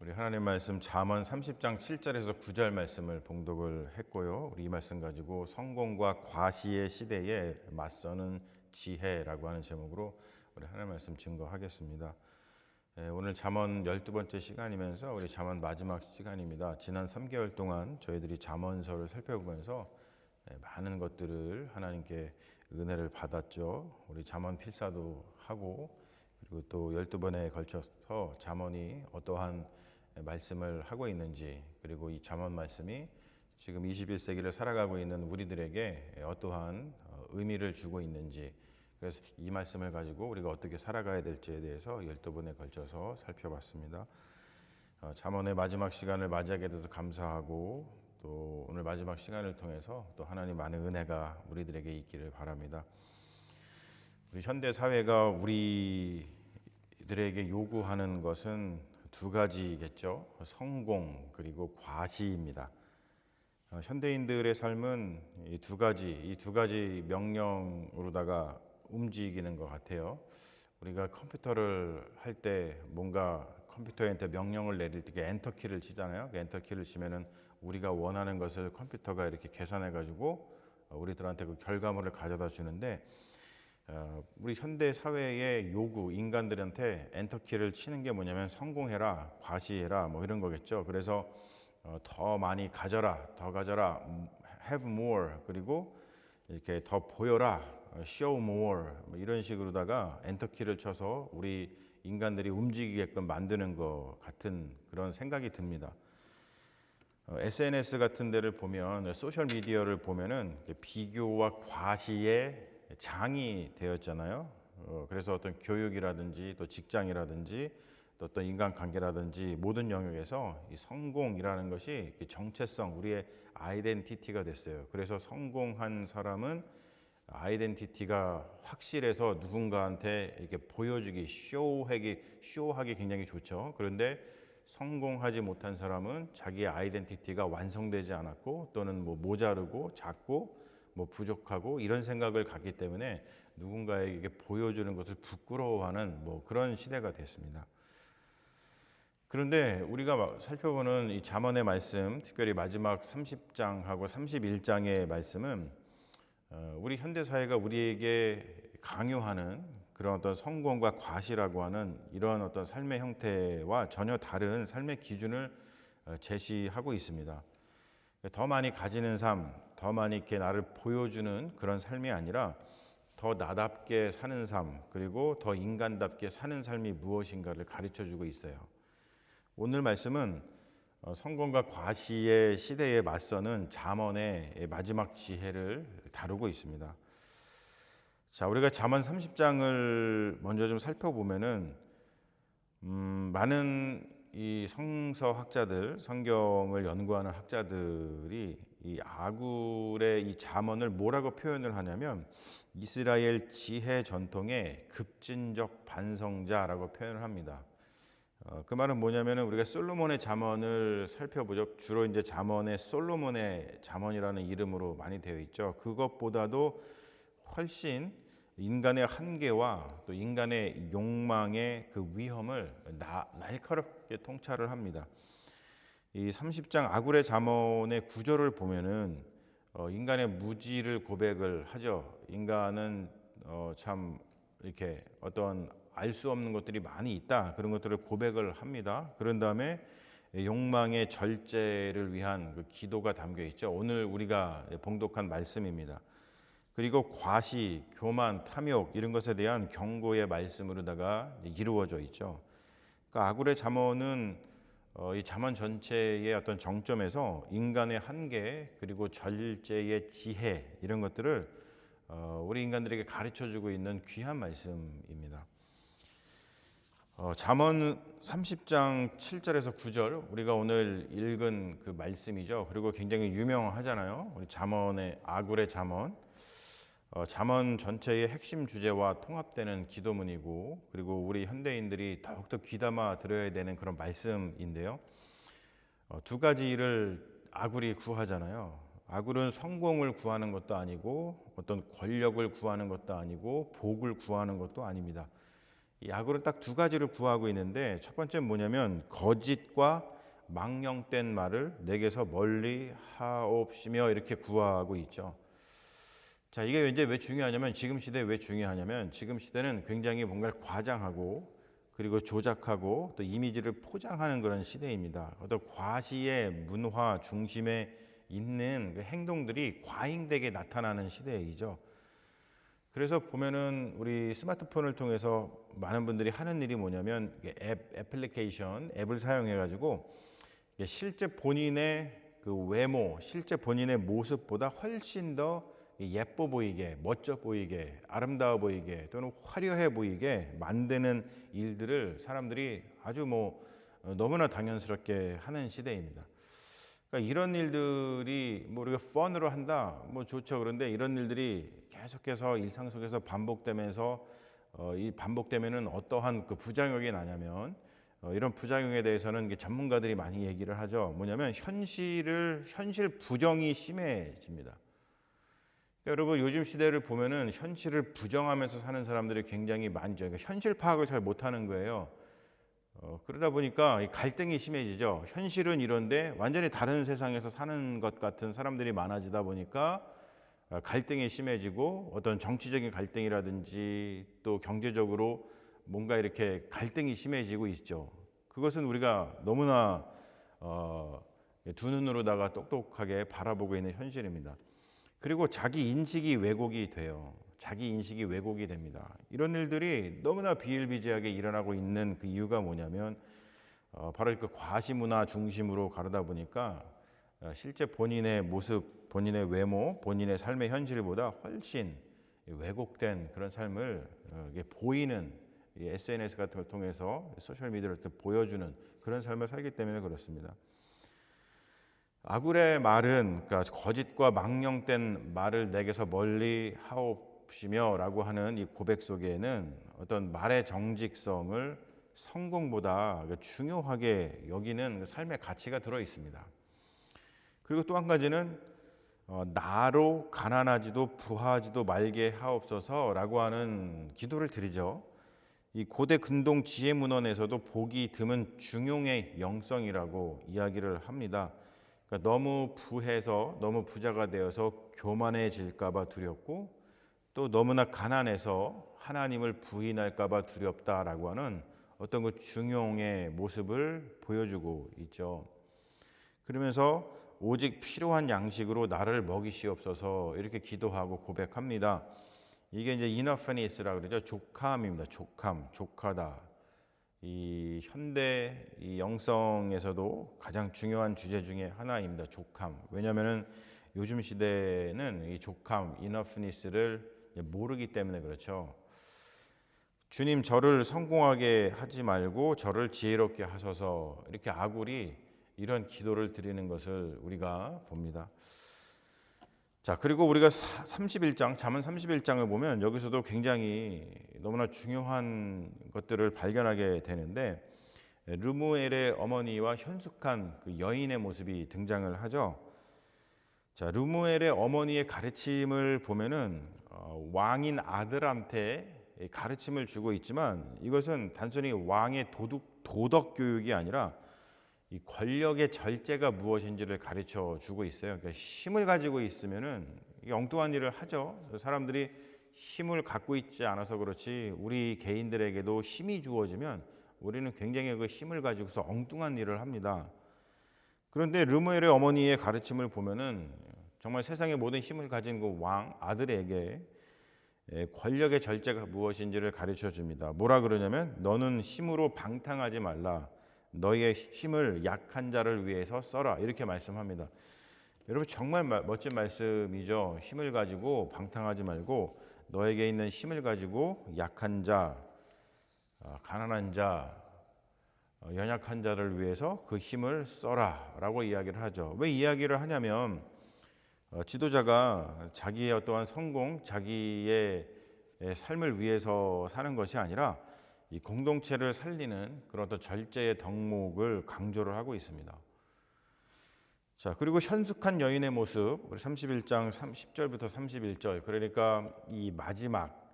우리 하나님 말씀 잠언 30장 7절에서 9절 말씀을 봉독을 했고요. 우리 이 말씀 가지고 성공과 과시의 시대에 맞서는 지혜라고 하는 제목으로 우리 하나님 말씀 증거하겠습니다. 오늘 잠언 12번째 시간이면서 우리 잠언 마지막 시간입니다. 지난 3개월 동안 저희들이 잠언서를 살펴보면서 많은 것들을 하나님께 은혜를 받았죠. 우리 잠언 필사도 하고 그리고 또 12번에 걸쳐서 잠언이 어떠한 말씀을 하고 있는지, 그리고 이 잠언 말씀이 지금 21세기를 살아가고 있는 우리들에게 어떠한 의미를 주고 있는지, 그래서 이 말씀을 가지고 우리가 어떻게 살아가야 될지에 대해서 12번에 걸쳐서 살펴봤습니다. 잠언의 마지막 시간을 맞이하게 돼서 감사하고, 또 오늘 마지막 시간을 통해서 또 하나님 많은 은혜가 우리들에게 있기를 바랍니다. 우리 현대 사회가 우리들에게 요구하는 것은 두 가지겠죠. 성공 그리고 과시입니다. 현대인들의 삶은 이 두 가지 명령으로다가 움직이는 것 같아요. 우리가 컴퓨터를 할 때 뭔가 컴퓨터한테 명령을 내릴 때 엔터키를 치잖아요. 그 엔터키를 치면은 우리가 원하는 것을 컴퓨터가 이렇게 계산해 가지고 우리들한테 그 결과물을 가져다 주는데, 우리 현대 사회의 요구, 인간들한테 엔터키를 치는 게 뭐냐면 성공해라, 과시해라, 뭐 이런 거겠죠. 그래서 더 많이 가져라, 더 가져라, have more, 그리고 이렇게 더 보여라, show more, 뭐 이런 식으로다가 엔터키를 쳐서 우리 인간들이 움직이게끔 만드는 것 같은 그런 생각이 듭니다. SNS 같은 데를 보면, 소셜 미디어를 보면은 비교와 과시의 장이 되었잖아요. 그래서 어떤 교육이라든지 또 직장이라든지 또 어떤 인간관계라든지 모든 영역에서 이 성공이라는 것이 정체성, 우리의 아이덴티티가 됐어요. 그래서 성공한 사람은 아이덴티티가 확실해서 누군가한테 이렇게 보여주기, 쇼하기 굉장히 좋죠. 그런데 성공하지 못한 사람은 자기의 아이덴티티가 완성되지 않았고, 또는 뭐 모자르고 작고 뭐 부족하고 이런 생각을 갖기 때문에 누군가에게 보여주는 것을 부끄러워하는 뭐 그런 시대가 됐습니다. 그런데 우리가 살펴보는 이 잠언의 말씀, 특별히 마지막 30장하고 31장의 말씀은 우리 현대 사회가 우리에게 강요하는 그런 어떤 성공과 과시라고 하는 이런 어떤 삶의 형태와 전혀 다른 삶의 기준을 제시하고 있습니다. 더 많이 가지는 삶, 더 많이 이렇게 나를 보여주는 그런 삶이 아니라 더 나답게 사는 삶, 그리고 더 인간답게 사는 삶이 무엇인가를 가르쳐주고 있어요. 오늘 말씀은 성공과 과시의 시대에 맞서는 잠언의 마지막 지혜를 다루고 있습니다. 자, 우리가 잠언 30장을 먼저 좀 살펴보면은 많은 이 성서학자들, 성경을 연구하는 학자들이 이 아굴의 이 잠언을 뭐라고 표현을 하냐면 이스라엘 지혜 전통의 급진적 반성자라고 표현을 합니다. 그 말은 뭐냐면은 우리가 솔로몬의 잠언을 살펴보죠. 주로 이제 잠언의 솔로몬의 잠언이라는 이름으로 많이 되어 있죠. 그것보다도 훨씬 인간의 한계와 또 인간의 욕망의 그 위험을 날카롭게 통찰을 합니다. 이 30장 아굴의 잠언의 구절을 보면은 인간의 무지를 고백을 하죠. 인간은 참 이렇게 어떤 알 수 없는 것들이 많이 있다, 그런 것들을 고백을 합니다. 그런 다음에 욕망의 절제를 위한 그 기도가 담겨 있죠. 오늘 우리가 봉독한 말씀입니다. 그리고 과시, 교만, 탐욕 이런 것에 대한 경고의 말씀으로다가 이루어져 있죠. 그러니까 아굴의 잠언은 이 잠언 전체의 어떤 정점에서 인간의 한계, 그리고 절제의 지혜, 이런 것들을 우리 인간들에게 가르쳐주고 있는 귀한 말씀입니다. 잠언 30장 7절에서 9절, 우리가 오늘 읽은 그 말씀이죠. 그리고 굉장히 유명하잖아요. 우리 잠언의 아굴의 잠언. 잠언 전체의 핵심 주제와 통합되는 기도문이고, 그리고 우리 현대인들이 더욱더 귀담아 들어야 되는 그런 말씀인데요. 두 가지 일을 아굴이 구하잖아요. 아굴은 성공을 구하는 것도 아니고, 어떤 권력을 구하는 것도 아니고, 복을 구하는 것도 아닙니다. 이 악으로 딱 두 가지를 구하고 있는데 첫 번째는 뭐냐면 거짓과 망령된 말을 내게서 멀리 하옵시며 이렇게 구하고 있죠. 자, 이게 이제 왜 중요하냐면 지금 시대에 왜 중요하냐면 지금 시대는 굉장히 뭔가를 과장하고 그리고 조작하고 또 이미지를 포장하는 그런 시대입니다. 어떤 과시의 문화 중심에 있는 그 행동들이 과잉되게 나타나는 시대이죠. 그래서 보면은 우리 스마트폰을 통해서 많은 분들이 하는 일이 뭐냐면 애플리케이션 앱을 사용해 가지고 실제 본인의 그 외모, 실제 본인의 모습보다 훨씬 더 예뻐 보이게, 멋져 보이게, 아름다워 보이게 또는 화려해 보이게 만드는 일들을 사람들이 아주 너무나 당연스럽게 하는 시대입니다. 그러니까 이런 일들이 우리가 펀으로 한다, 좋죠. 그런데 이런 일들이 계속해서 일상 속에서 반복되면서 이 반복되면은 어떠한 그 부작용이 나냐면 이런 부작용에 대해서는 전문가들이 많이 얘기를 하죠. 뭐냐면 현실 부정이 심해집니다. 여러분 요즘 시대를 보면은 현실을 부정하면서 사는 사람들이 굉장히 많죠. 그러니까 현실 파악을 잘 못하는 거예요. 그러다 보니까 이 갈등이 심해지죠. 현실은 이런데 완전히 다른 세상에서 사는 것 같은 사람들이 많아지다 보니까 갈등이 심해지고 어떤 정치적인 갈등이라든지 또 경제적으로 뭔가 이렇게 갈등이 심해지고 있죠. 그것은 우리가 너무나 두 눈으로다가 똑똑하게 바라보고 있는 현실입니다. 그리고 자기 인식이 왜곡이 돼요. 자기 인식이 왜곡이 됩니다. 이런 일들이 너무나 비일비재하게 일어나고 있는 그 이유가 뭐냐면 바로 그 과시문화 중심으로 가르다 보니까 실제 본인의 모습, 본인의 외모, 본인의 삶의 현실보다 훨씬 왜곡된 그런 삶을 보이는 SNS 같은 걸 통해서 소셜 미디어를 보여주는 그런 삶을 살기 때문에 그렇습니다. 아굴의 말은 그러니까 거짓과 망령된 말을 내게서 멀리 하옵시며라고 하는 이 고백 속에는 어떤 말의 정직성을 성공보다 중요하게 여기는 삶의 가치가 들어 있습니다. 그리고 또 한 가지는 나로 가난하지도 부하지도 말게 하옵소서라고 하는 기도를 드리죠. 이 고대 근동 지혜문헌에서도 복이 드문 중용의 영성이라고 이야기를 합니다. 그러니까 너무 부해서 너무 부자가 되어서 교만해질까봐 두렵고 또 너무나 가난해서 하나님을 부인할까봐 두렵다라고 하는 어떤 그 중용의 모습을 보여주고 있죠. 그러면서 오직 필요한 양식으로 나를 먹이시옵소서 이렇게 기도하고 고백합니다. 이게 이제 이너프니스라고 그러죠. 족함입니다. 족하다. 이 현대 이 영성에서도 가장 중요한 주제 중에 하나입니다. 족함. 왜냐하면은 요즘 시대는 이 족함, 이너프니스를 모르기 때문에 그렇죠. 주님 저를 성공하게 하지 말고 저를 지혜롭게 하소서 이렇게 아굴이 이런 기도를 드리는 것을 우리가 봅니다. 자, 그리고 우리가 31장, 잠언 31장을 보면 여기서도 굉장히 너무나 중요한 것들을 발견하게 되는데 르무엘의 어머니와 현숙한 그 여인의 모습이 등장을 하죠. 자, 르무엘의 어머니의 가르침을 보면은 왕인 아들한테 가르침을 주고 있지만 이것은 단순히 왕의 도덕 교육이 아니라 이 권력의 절제가 무엇인지를 가르쳐 주고 있어요. 그러니까 힘을 가지고 있으면은 엉뚱한 일을 하죠. 사람들이 힘을 갖고 있지 않아서 그렇지 우리 개인들에게도 힘이 주어지면 우리는 굉장히 그 힘을 가지고서 엉뚱한 일을 합니다. 그런데 르무엘의 어머니의 가르침을 보면은 정말 세상의 모든 힘을 가진 그 왕 아들에게 권력의 절제가 무엇인지를 가르쳐 줍니다. 뭐라 그러냐면 너는 힘으로 방탕하지 말라. 너희의 힘을 약한 자를 위해서 써라. 이렇게 말씀합니다. 여러분 정말 멋진 말씀이죠. 힘을 가지고 방탕하지 말고 너에게 있는 힘을 가지고 약한 자, 가난한 자, 연약한 자를 위해서 그 힘을 써라 라고 이야기를 하죠. 왜 이야기를 하냐면 지도자가 자기의 어떠한 성공, 자기의 삶을 위해서 사는 것이 아니라 이 공동체를 살리는 그런 어떤 절제의 덕목을 강조를 하고 있습니다. 자, 그리고 현숙한 여인의 모습, 우리 31장 10절부터 31절, 그러니까 이 마지막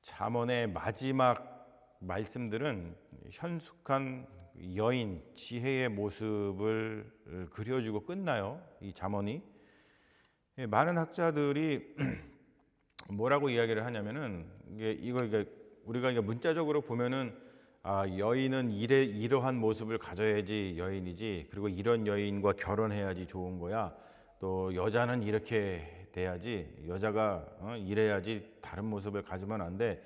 잠언의 마지막 말씀들은 현숙한 여인 지혜의 모습을 그려주고 끝나요. 이 잠언이. 많은 학자들이 뭐라고 이야기를 하냐면은 이걸 우리가 문자적으로 보면은 여인은 이러한 모습을 가져야지 여인이지, 그리고 이런 여인과 결혼해야지 좋은 거야. 또 여자는 이렇게 돼야지, 여자가 이래야지 다른 모습을 가지면 안 돼.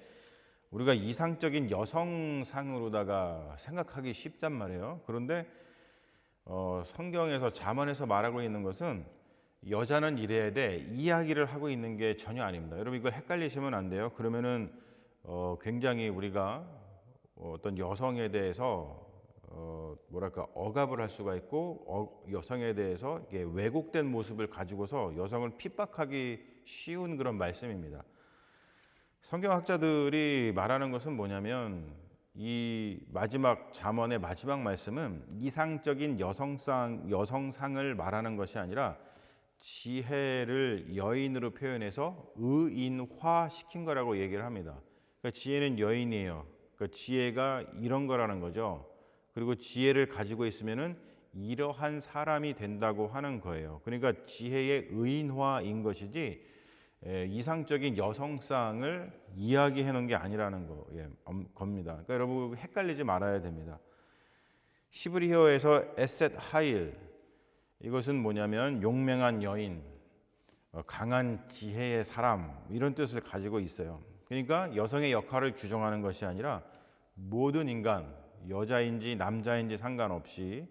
우리가 이상적인 여성상으로다가 생각하기 쉽단 말이에요. 그런데 성경에서 잠언에서 말하고 있는 것은 여자는 이래야 돼, 이 이야기를 하고 있는 게 전혀 아닙니다. 여러분 이걸 헷갈리시면 안 돼요. 그러면은 굉장히 우리가 어떤 여성에 대해서 억압을 할 수가 있고 여성에 대해서 왜곡된 모습을 가지고서 여성을 핍박하기 쉬운 그런 말씀입니다. 성경학자들이 말하는 것은 뭐냐면 이 마지막 잠언의 마지막 말씀은 이상적인 여성상을 말하는 것이 아니라 지혜를 여인으로 표현해서 의인화시킨 거라고 얘기를 합니다. 그러니까 지혜는 여인이에요. 그러니까 지혜가 이런 거라는 거죠. 그리고 지혜를 가지고 있으면은 이러한 사람이 된다고 하는 거예요. 그러니까 지혜의 의인화인 것이지 이상적인 여성상을 이야기해 놓은 게 아니라는 겁니다. 그러니까 여러분 헷갈리지 말아야 됩니다. 히브리어에서 에셋 하일, 이것은 뭐냐면 용맹한 여인, 강한 지혜의 사람, 이런 뜻을 가지고 있어요. 그러니까 여성의 역할을 규정하는 것이 아니라 모든 인간, 여자인지 남자인지 상관없이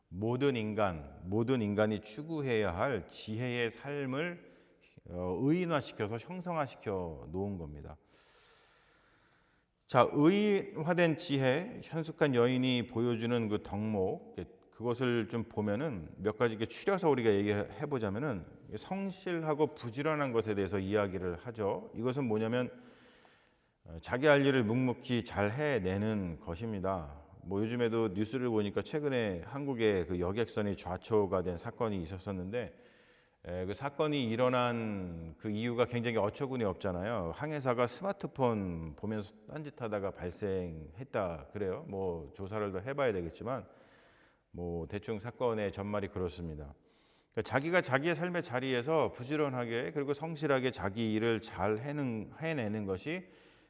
모든 인간이 추구해야 할 지혜의 삶을 의인화시켜서 형성화시켜 놓은 겁니다. 자, 의인화된 지혜, 현숙한 여인이 보여주는 그 덕목, 그것을 좀 보면은 몇 가지 추려서 우리가 얘기해 보자면은 성실하고 부지런한 것에 대해서 이야기를 하죠. 이것은 뭐냐면 자기 할 일을 묵묵히 잘 해내는 것입니다. 뭐 요즘에도 뉴스를 보니까 최근에 한국의 그 여객선이 좌초가 된 사건이 있었었는데 그 사건이 일어난 그 이유가 굉장히 어처구니 없잖아요. 항해사가 스마트폰 보면서 딴짓하다가 발생했다 그래요. 뭐 조사를 더 해봐야 되겠지만 뭐 대충 사건의 전말이 그렇습니다. 그러니까 자기가 자기의 삶의 자리에서 부지런하게 그리고 성실하게 자기 일을 잘 해내는 것이,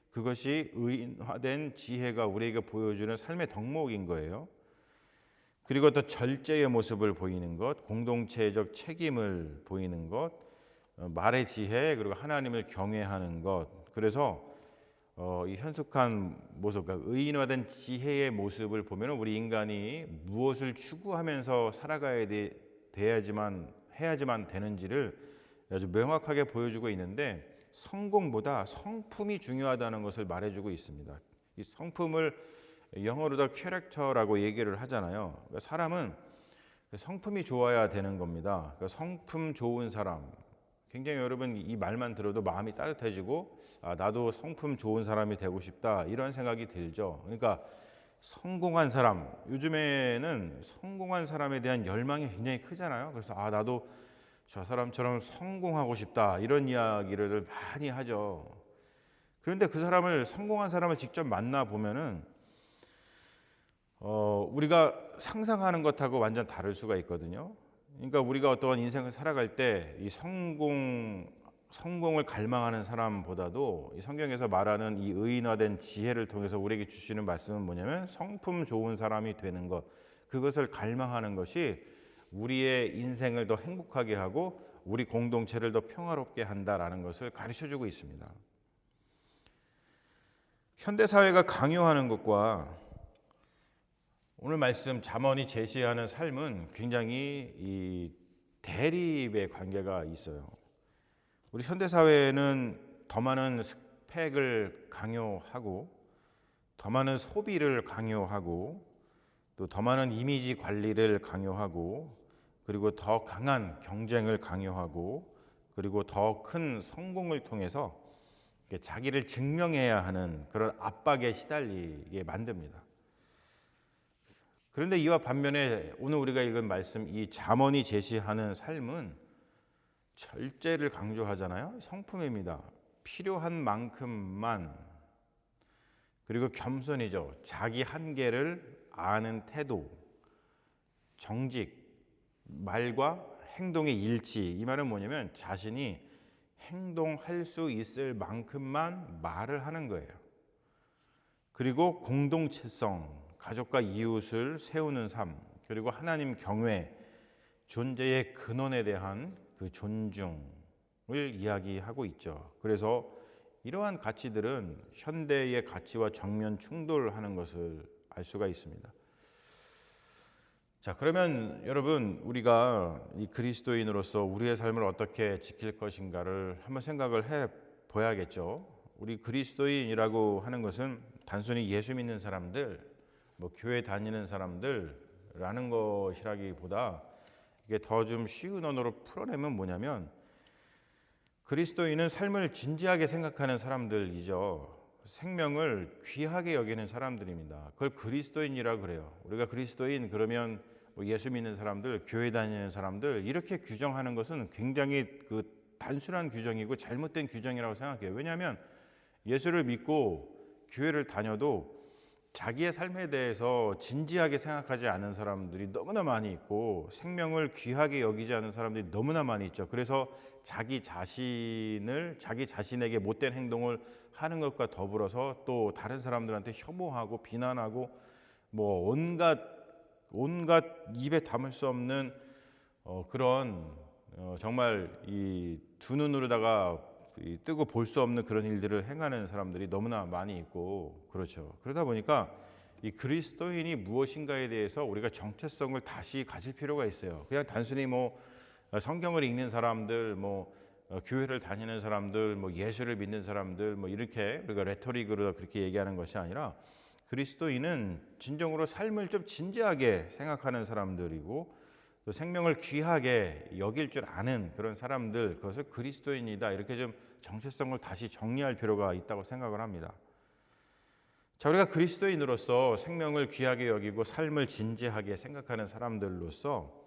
그것이 의인화된 지혜가 우리에게 보여주는 삶의 덕목인 거예요. 그리고 또 절제의 모습을 보이는 것, 공동체적 책임을 보이는 것, 말의 지혜, 그리고 하나님을 경외하는 것. 그래서 이 현숙한 모습, 그러니까 의인화된 지혜의 모습을 보면 우리 인간이 무엇을 추구하면서 살아가야 해야지만 되는지를 아주 명확하게 보여주고 있는데, 성공보다 성품이 중요하다는 것을 말해주고 있습니다. 이 성품을 영어로도 캐릭터라고 얘기를 하잖아요. 그러니까 사람은 성품이 좋아야 되는 겁니다. 그러니까 성품 좋은 사람, 굉장히 여러분 이 말만 들어도 마음이 따뜻해지고 나도 성품 좋은 사람이 되고 싶다, 이런 생각이 들죠. 그러니까 성공한 사람, 요즘에는 성공한 사람에 대한 열망이 굉장히 크잖아요. 그래서 나도 저 사람처럼 성공하고 싶다, 이런 이야기를 많이 하죠. 그런데 그 사람을, 성공한 사람을 직접 만나 보면은 우리가 상상하는 것하고 완전 다를 수가 있거든요. 그러니까 우리가 어떠한 인생을 살아갈 때 이 성공을 갈망하는 사람보다도 이 성경에서 말하는 이 의인화된 지혜를 통해서 우리에게 주시는 말씀은 뭐냐면 성품 좋은 사람이 되는 것, 그것을 갈망하는 것이 우리의 인생을 더 행복하게 하고 우리 공동체를 더 평화롭게 한다라는 것을 가르쳐주고 있습니다. 현대사회가 강요하는 것과 오늘 말씀 잠언이 제시하는 삶은 굉장히 이 대립의 관계가 있어요. 우리 현대사회는 더 많은 스펙을 강요하고 더 많은 소비를 강요하고 또 더 많은 이미지 관리를 강요하고 그리고 더 강한 경쟁을 강요하고 그리고 더 큰 성공을 통해서 자기를 증명해야 하는 그런 압박에 시달리게 만듭니다. 그런데 이와 반면에 오늘 우리가 읽은 말씀, 이 잠언이 제시하는 삶은 절제를 강조하잖아요. 성품입니다. 필요한 만큼만, 그리고 겸손이죠. 자기 한계를 아는 태도, 정직, 말과 행동의 일치. 이 말은 뭐냐면 자신이 행동할 수 있을 만큼만 말을 하는 거예요. 그리고 공동체성, 가족과 이웃을 세우는 삶, 그리고 하나님 경외, 존재의 근원에 대한 그 존중을 이야기하고 있죠. 그래서 이러한 가치들은 현대의 가치와 정면 충돌하는 것을 알 수가 있습니다. 자, 그러면 여러분, 우리가 이 그리스도인으로서 우리의 삶을 어떻게 지킬 것인가를 한번 생각을 해 봐야겠죠. 우리 그리스도인이라고 하는 것은 단순히 예수 믿는 사람들, 교회 다니는 사람들라는 것이라기보다 이게 더 좀 쉬운 언어로 풀어내면 뭐냐면 그리스도인은 삶을 진지하게 생각하는 사람들이죠. 생명을 귀하게 여기는 사람들입니다. 그걸 그리스도인이라고 그래요. 우리가 그리스도인 그러면 예수 믿는 사람들, 교회 다니는 사람들 이렇게 규정하는 것은 굉장히 그 단순한 규정이고 잘못된 규정이라고 생각해요. 왜냐하면 예수를 믿고 교회를 다녀도 자기의 삶에 대해서 진지하게 생각하지 않은 사람들이 너무나 많이 있고 생명을 귀하게 여기지 않은 사람들이 너무나 많이 있죠. 그래서 자기 자신에게 못된 행동을 하는 것과 더불어서 또 다른 사람들한테 혐오하고 비난하고 온갖 입에 담을 수 없는 그런 정말 이 두 눈으로다가 뜨고 볼 수 없는 그런 일들을 행하는 사람들이 너무나 많이 있고 그렇죠. 그러다 보니까 이 그리스도인이 무엇인가에 대해서 우리가 정체성을 다시 가질 필요가 있어요. 그냥 단순히 성경을 읽는 사람들, 교회를 다니는 사람들, 예수를 믿는 사람들, 이렇게 우리가 레토릭으로 그렇게 얘기하는 것이 아니라 그리스도인은 진정으로 삶을 좀 진지하게 생각하는 사람들이고 또 생명을 귀하게 여길 줄 아는 그런 사람들, 그것을 그리스도인이다 이렇게 좀 정체성을 다시 정리할 필요가 있다고 생각을 합니다. 자, 우리가 그리스도인으로서 생명을 귀하게 여기고 삶을 진지하게 생각하는 사람들로서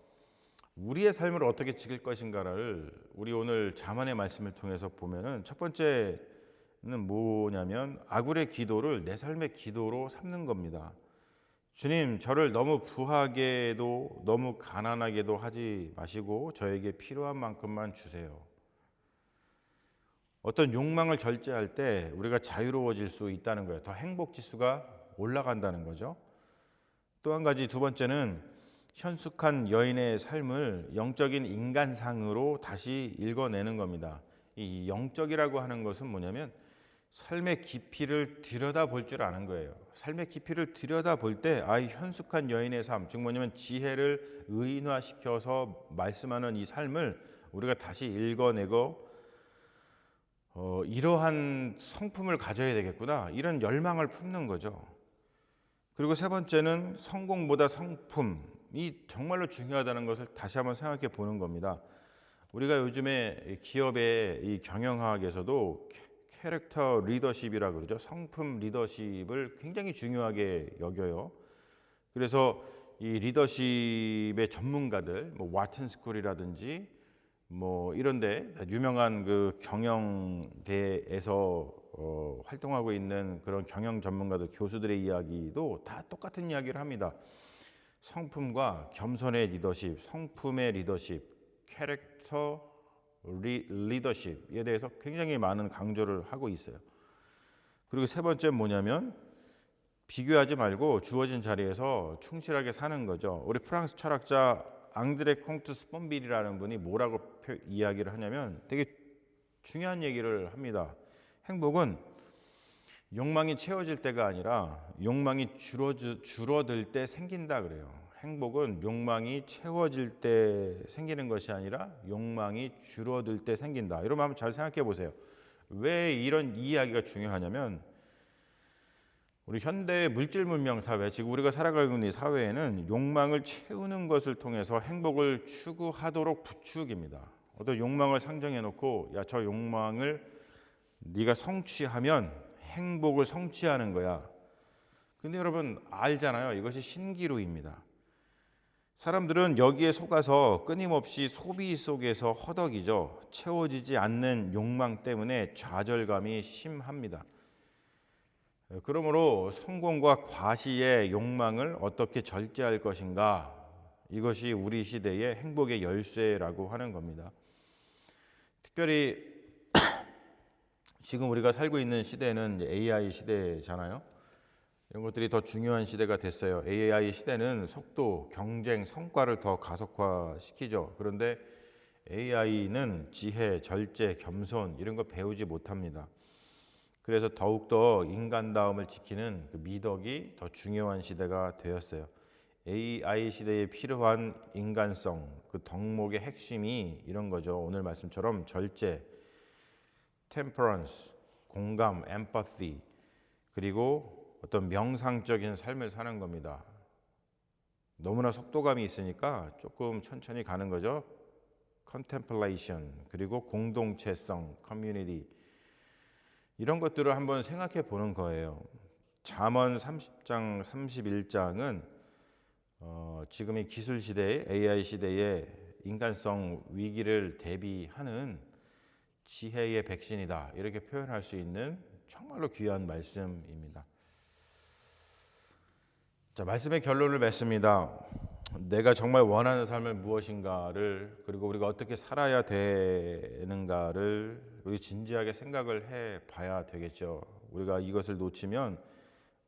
우리의 삶을 어떻게 지킬 것인가를 우리 오늘 잠언의 말씀을 통해서 보면은 첫 번째는 뭐냐면 아굴의 기도를 내 삶의 기도로 삼는 겁니다. 주님, 저를 너무 부하게도 너무 가난하게도 하지 마시고 저에게 필요한 만큼만 주세요. 어떤 욕망을 절제할 때 우리가 자유로워질 수 있다는 거예요. 더 행복 지수가 올라간다는 거죠. 또 한 가지, 두 번째는 현숙한 여인의 삶을 영적인 인간상으로 다시 읽어내는 겁니다. 이 영적이라고 하는 것은 뭐냐면 삶의 깊이를 들여다볼 줄 아는 거예요. 삶의 깊이를 들여다볼 때 현숙한 여인의 삶, 즉 뭐냐면 지혜를 의인화시켜서 말씀하는 이 삶을 우리가 다시 읽어내고 이러한 성품을 가져야 되겠구나, 이런 열망을 품는 거죠. 그리고 세 번째는 성공보다 성품이 정말로 중요하다는 것을 다시 한번 생각해 보는 겁니다. 우리가 요즘에 기업의 이 경영학에서도 캐릭터 리더십이라고 그러죠. 성품 리더십을 굉장히 중요하게 여겨요. 그래서 이 리더십의 전문가들, 와튼 스쿨이라든지 이런데 유명한 그 경영대에서 활동하고 있는 그런 경영 전문가들, 교수들의 이야기도 다 똑같은 이야기를 합니다. 성품과 겸손의 리더십, 성품의 리더십, 캐릭터 리더십에 대해서 굉장히 많은 강조를 하고 있어요. 그리고 세 번째는 뭐냐면 비교하지 말고 주어진 자리에서 충실하게 사는 거죠. 우리 프랑스 철학자 앙드레 콩트 스폰빌이라는 분이 뭐라고 이야기를 하냐면 되게 중요한 얘기를 합니다. 행복은 욕망이 채워질 때가 아니라 욕망이 줄어들 때 생긴다 그래요. 행복은 욕망이 채워질 때 생기는 것이 아니라 욕망이 줄어들 때 생긴다. 이러면 한번 잘 생각해 보세요. 왜 이런 이야기가 중요하냐면 우리 현대 물질 문명 사회, 지금 우리가 살아가고 있는 이 사회에는 욕망을 채우는 것을 통해서 행복을 추구하도록 부추깁니다. 어떤 욕망을 상정해 놓고 저 욕망을 네가 성취하면 행복을 성취하는 거야. 근데 여러분 알잖아요. 이것이 신기루입니다. 사람들은 여기에 속아서 끊임없이 소비 속에서 허덕이죠. 채워지지 않는 욕망 때문에 좌절감이 심합니다. 그러므로 성공과 과시의 욕망을 어떻게 절제할 것인가? 이것이 우리 시대의 행복의 열쇠라고 하는 겁니다. 특별히 지금 우리가 살고 있는 시대는 AI 시대잖아요. 이런 것들이 더 중요한 시대가 됐어요. AI 시대는 속도, 경쟁, 성과를 더 가속화시키죠. 그런데 AI는 지혜, 절제, 겸손 이런 거 배우지 못합니다. 그래서 더욱더 인간다움을 지키는 그 미덕이 더 중요한 시대가 되었어요. AI 시대에 필요한 인간성, 그 덕목의 핵심이 이런 거죠. 오늘 말씀처럼 절제, temperance, 공감, empathy, 그리고 어떤 명상적인 삶을 사는 겁니다. 너무나 속도감이 있으니까 조금 천천히 가는 거죠. contemplation, 그리고 공동체성, community, 이런 것들을 한번 생각해 보는 거예요. 잠언 30장, 31장은 지금의 기술 시대의 AI 시대의 인간성 위기를 대비하는 지혜의 백신이다, 이렇게 표현할 수 있는 정말로 귀한 말씀입니다. 자, 말씀의 결론을 맺습니다. 내가 정말 원하는 삶은 무엇인가를, 그리고 우리가 어떻게 살아야 되는가를 우리 진지하게 생각을 해봐야 되겠죠. 우리가 이것을 놓치면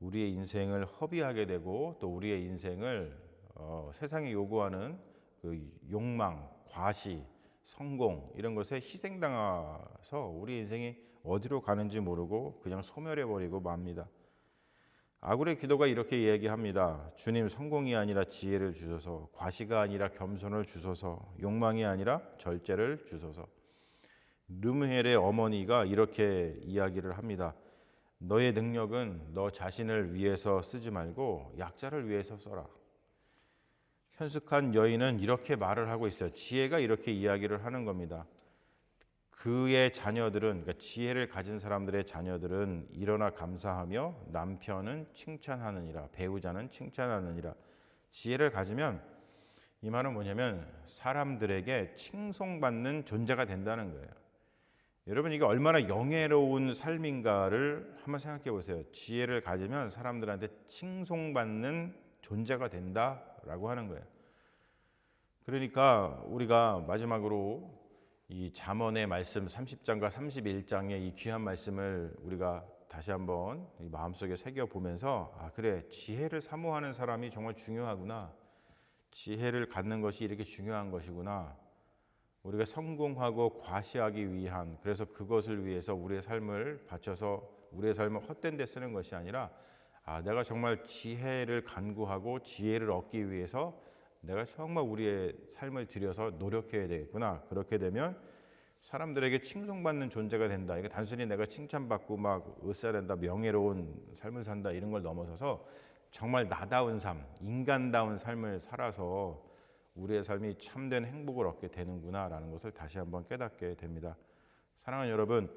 우리의 인생을 허비하게 되고, 또 우리의 인생을 세상이 요구하는 그 욕망, 과시, 성공 이런 것에 희생당해서 우리 인생이 어디로 가는지 모르고 그냥 소멸해버리고 맙니다. 아굴의 기도가 이렇게 얘기합니다. 주님, 성공이 아니라 지혜를 주소서, 과시가 아니라 겸손을 주소서, 욕망이 아니라 절제를 주소서. 르무헬의 어머니가 이렇게 이야기를 합니다. 너의 능력은 너 자신을 위해서 쓰지 말고 약자를 위해서 써라. 현숙한 여인은 이렇게 말을 하고 있어요. 지혜가 이렇게 이야기를 하는 겁니다. 그의 자녀들은, 그러니까 지혜를 가진 사람들의 자녀들은 일어나 감사하며 남편은 칭찬하느니라, 배우자는 칭찬하느니라. 지혜를 가지면 이 말은 뭐냐면 사람들에게 칭송받는 존재가 된다는 거예요. 여러분, 이게 얼마나 영예로운 삶인가를 한번 생각해 보세요. 지혜를 가지면 사람들한테 칭송받는 존재가 된다라고 하는 거예요. 그러니까 우리가 마지막으로 이 잠언의 말씀 30장과 31장의 이 귀한 말씀을 우리가 다시 한번 마음속에 새겨보면서, 아 그래, 지혜를 사모하는 사람이 정말 중요하구나, 지혜를 갖는 것이 이렇게 중요한 것이구나, 우리가 성공하고 과시하기 위한, 그래서 그것을 위해서 우리의 삶을 바쳐서 우리의 삶을 헛된 데 쓰는 것이 아니라, 아 내가 정말 지혜를 간구하고 지혜를 얻기 위해서 내가 정말 우리의 삶을 들여서 노력해야 되겠구나. 그렇게 되면 사람들에게 칭송받는 존재가 된다. 이게 단순히 내가 칭찬받고 막 으쌰된다, 명예로운 삶을 산다, 이런 걸 넘어서서 정말 나다운 삶, 인간다운 삶을 살아서 우리의 삶이 참된 행복을 얻게 되는구나라는 것을 다시 한번 깨닫게 됩니다. 사랑하는 여러분,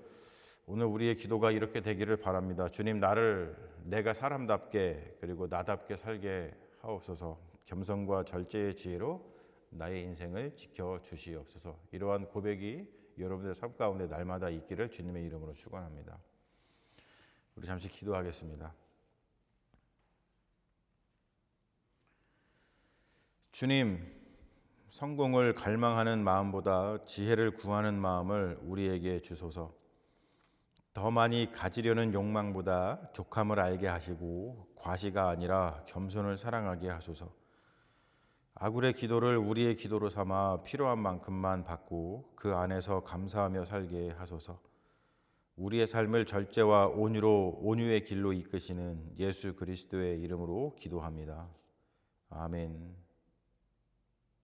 오늘 우리의 기도가 이렇게 되기를 바랍니다. 주님, 나를 내가 사람답게 그리고 나답게 살게 하옵소서. 겸손과 절제의 지혜로 나의 인생을 지켜주시옵소서. 이러한 고백이 여러분의 삶 가운데 날마다 있기를 주님의 이름으로 축원합니다. 우리 잠시 기도하겠습니다. 주님, 성공을 갈망하는 마음보다 지혜를 구하는 마음을 우리에게 주소서. 더 많이 가지려는 욕망보다 족함을 알게 하시고 과시가 아니라 겸손을 사랑하게 하소서. 아굴의 기도를 우리의 기도로 삼아 필요한 만큼만 받고 그 안에서 감사하며 살게 하소서. 우리의 삶을 절제와 온유의 길로 이끄시는 예수 그리스도의 이름으로 기도합니다. 아멘.